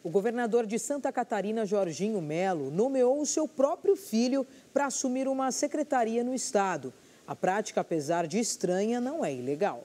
O governador de Santa Catarina, Jorginho Melo, nomeou o seu próprio filho para assumir uma secretaria no estado. A prática, apesar de estranha, não é ilegal.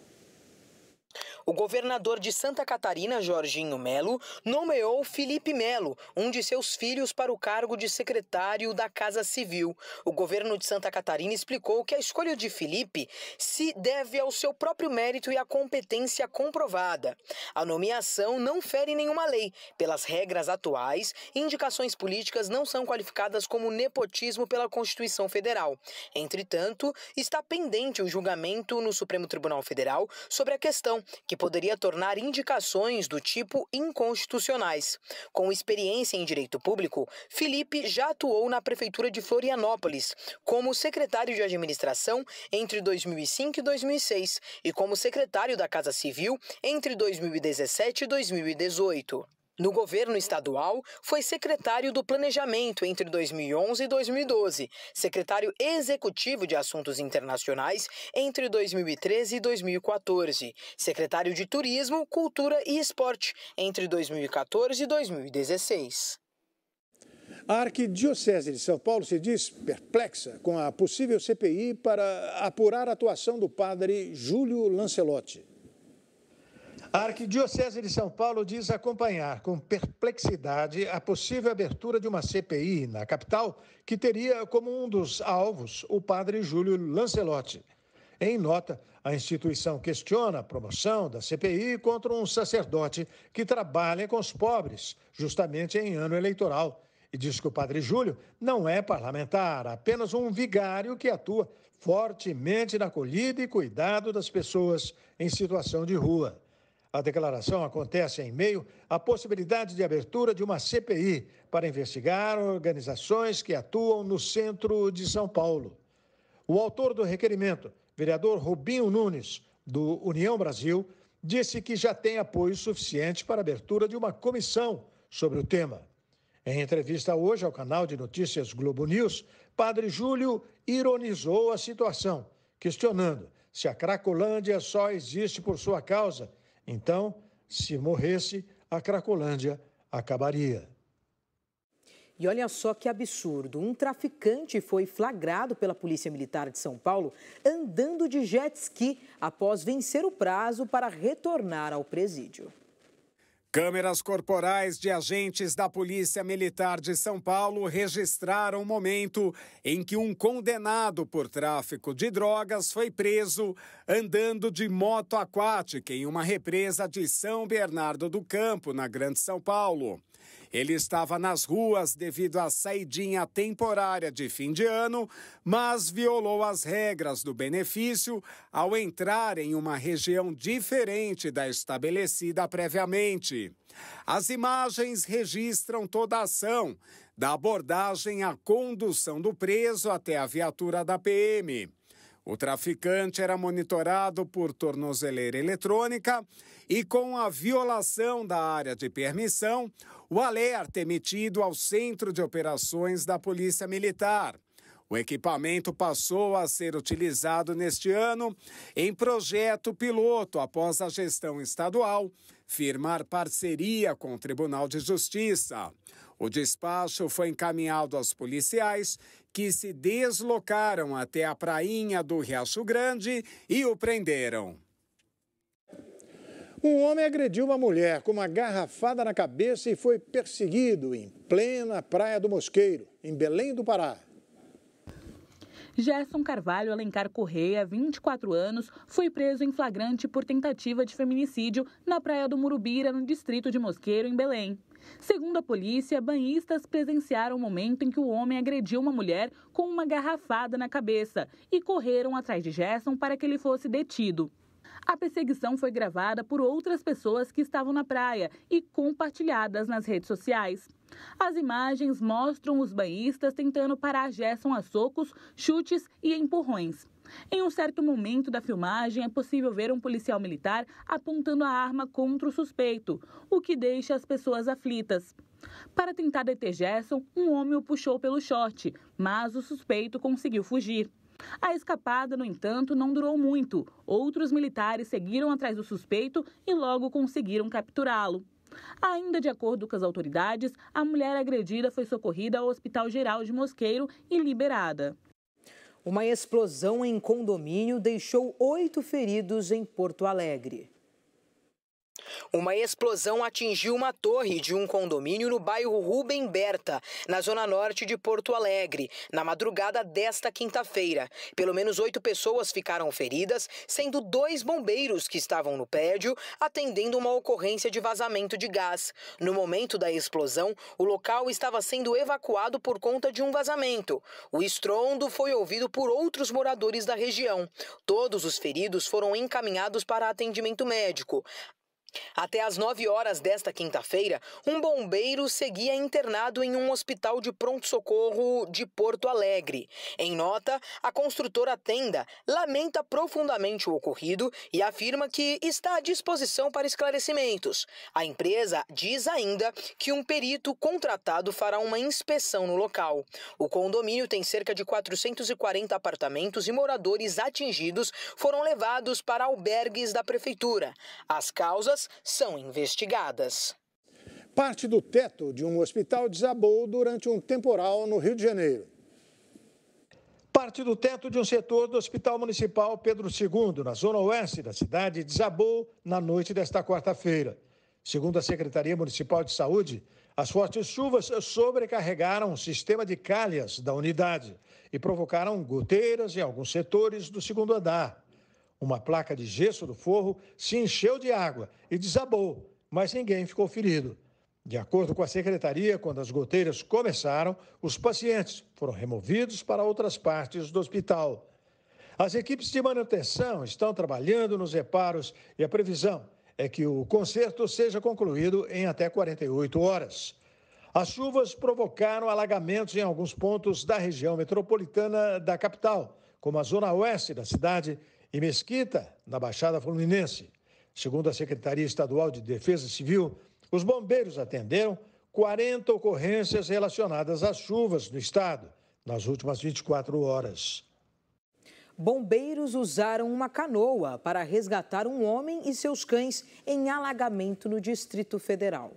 O governador de Santa Catarina, Jorginho Melo, nomeou Felipe Melo, um de seus filhos, para o cargo de secretário da Casa Civil. O governo de Santa Catarina explicou que a escolha de Felipe se deve ao seu próprio mérito e à competência comprovada. A nomeação não fere nenhuma lei. Pelas regras atuais, indicações políticas não são qualificadas como nepotismo pela Constituição Federal. Entretanto, está pendente o julgamento no Supremo Tribunal Federal sobre a questão, que poderia tornar indicações do tipo inconstitucionais. Com experiência em direito público, Felipe já atuou na Prefeitura de Florianópolis como secretário de administração entre 2005 e 2006 e como secretário da Casa Civil entre 2017 e 2018. No governo estadual, foi secretário do Planejamento entre 2011 e 2012, secretário executivo de Assuntos Internacionais entre 2013 e 2014, secretário de Turismo, Cultura e Esporte entre 2014 e 2016. A Arquidiocese de São Paulo se diz perplexa com a possível CPI para apurar a atuação do padre Júlio Lancelotti. A Arquidiocese de São Paulo diz acompanhar com perplexidade a possível abertura de uma CPI na capital, que teria como um dos alvos o padre Júlio Lancelotti. Em nota, a instituição questiona a promoção da CPI contra um sacerdote que trabalha com os pobres, justamente em ano eleitoral. E diz que o padre Júlio não é parlamentar, apenas um vigário que atua fortemente na acolhida e cuidado das pessoas em situação de rua. A declaração acontece em meio à possibilidade de abertura de uma CPI para investigar organizações que atuam no centro de São Paulo. O autor do requerimento, vereador Rubinho Nunes, do União Brasil, disse que já tem apoio suficiente para a abertura de uma comissão sobre o tema. Em entrevista hoje ao canal de notícias Globo News, padre Júlio ironizou a situação, questionando se a Cracolândia só existe por sua causa. Então, se morresse, a Cracolândia acabaria. E olha só que absurdo, um traficante foi flagrado pela Polícia Militar de São Paulo andando de jet ski após vencer o prazo para retornar ao presídio. Câmeras corporais de agentes da Polícia Militar de São Paulo registraram o momento em que um condenado por tráfico de drogas foi preso andando de moto aquática em uma represa de São Bernardo do Campo, na Grande São Paulo. Ele estava nas ruas devido à saidinha temporária de fim de ano, mas violou as regras do benefício ao entrar em uma região diferente da estabelecida previamente. As imagens registram toda a ação, da abordagem à condução do preso até a viatura da PM. O traficante era monitorado por tornozeleira eletrônica e, com a violação da área de permissão, o alerta emitido ao Centro de Operações da Polícia Militar. O equipamento passou a ser utilizado neste ano em projeto piloto após a gestão estadual firmar parceria com o Tribunal de Justiça. O despacho foi encaminhado aos policiais, que se deslocaram até a prainha do Riacho Grande e o prenderam. Um homem agrediu uma mulher com uma garrafada na cabeça e foi perseguido em plena Praia do Mosqueiro, em Belém do Pará. Gerson Carvalho Alencar Correia, 24 anos, foi preso em flagrante por tentativa de feminicídio na Praia do Murubira, no distrito de Mosqueiro, em Belém. Segundo a polícia, banhistas presenciaram o momento em que o homem agrediu uma mulher com uma garrafada na cabeça e correram atrás de Gerson para que ele fosse detido. A perseguição foi gravada por outras pessoas que estavam na praia e compartilhadas nas redes sociais. As imagens mostram os banhistas tentando parar Gerson a socos, chutes e empurrões. Em um certo momento da filmagem, é possível ver um policial militar apontando a arma contra o suspeito, o que deixa as pessoas aflitas. Para tentar deter Gerson, um homem o puxou pelo short, mas o suspeito conseguiu fugir. A escapada, no entanto, não durou muito. Outros militares seguiram atrás do suspeito e logo conseguiram capturá-lo. Ainda de acordo com as autoridades, a mulher agredida foi socorrida ao Hospital Geral de Mosqueiro e liberada. Uma explosão em condomínio deixou 8 feridos em Porto Alegre. Uma explosão atingiu uma torre de um condomínio no bairro Rubem Berta, na zona norte de Porto Alegre, na madrugada desta quinta-feira. Pelo menos 8 pessoas ficaram feridas, sendo 2 bombeiros que estavam no prédio atendendo uma ocorrência de vazamento de gás. No momento da explosão, o local estava sendo evacuado por conta de um vazamento. O estrondo foi ouvido por outros moradores da região. Todos os feridos foram encaminhados para atendimento médico. Até às 9 horas desta quinta-feira, um bombeiro seguia internado em um hospital de pronto-socorro de Porto Alegre. Em nota, a construtora Tenda lamenta profundamente o ocorrido e afirma que está à disposição para esclarecimentos. A empresa diz ainda que um perito contratado fará uma inspeção no local. O condomínio tem cerca de 440 apartamentos e moradores atingidos foram levados para albergues da prefeitura. As causas são investigadas. Parte do teto de um hospital desabou durante um temporal no Rio de Janeiro. Parte do teto de um setor do Hospital Municipal Pedro II, na zona oeste da cidade, desabou na noite desta quarta-feira. Segundo a Secretaria Municipal de Saúde, as fortes chuvas sobrecarregaram o sistema de calhas da unidade e provocaram goteiras em alguns setores do segundo andar. Uma placa de gesso do forro se encheu de água e desabou, mas ninguém ficou ferido. De acordo com a secretaria, quando as goteiras começaram, os pacientes foram removidos para outras partes do hospital. As equipes de manutenção estão trabalhando nos reparos e a previsão é que o conserto seja concluído em até 48 horas. As chuvas provocaram alagamentos em alguns pontos da região metropolitana da capital, como a zona oeste da cidade e Mesquita, na Baixada Fluminense. Segundo a Secretaria Estadual de Defesa Civil, os bombeiros atenderam 40 ocorrências relacionadas às chuvas no estado nas últimas 24 horas. Bombeiros usaram uma canoa para resgatar um homem e seus cães em alagamento no Distrito Federal.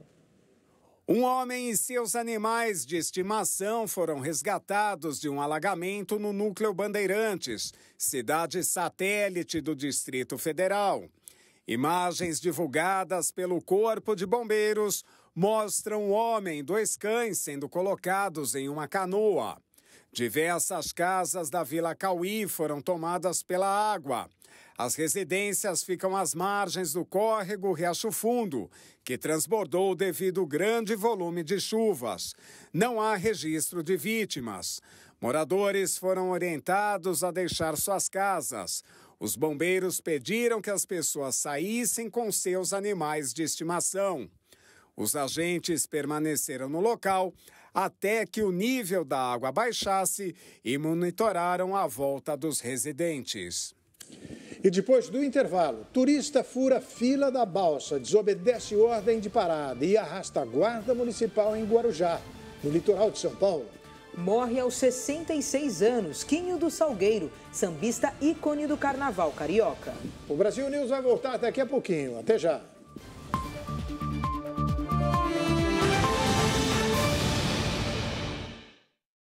Um homem e seus animais de estimação foram resgatados de um alagamento no Núcleo Bandeirantes, cidade satélite do Distrito Federal. Imagens divulgadas pelo Corpo de Bombeiros mostram o homem e 2 cães sendo colocados em uma canoa. Diversas casas da Vila Cauí foram tomadas pela água. As residências ficam às margens do córrego Riacho Fundo, que transbordou devido ao grande volume de chuvas. Não há registro de vítimas. Moradores foram orientados a deixar suas casas. Os bombeiros pediram que as pessoas saíssem com seus animais de estimação. Os agentes permaneceram no local até que o nível da água baixasse e monitoraram a volta dos residentes. E depois do intervalo, turista fura fila da balsa, desobedece ordem de parada e arrasta a guarda municipal em Guarujá, no litoral de São Paulo. Morre aos 66 anos, Quinho do Salgueiro, sambista ícone do carnaval carioca. O Brasil News vai voltar daqui a pouquinho. Até já.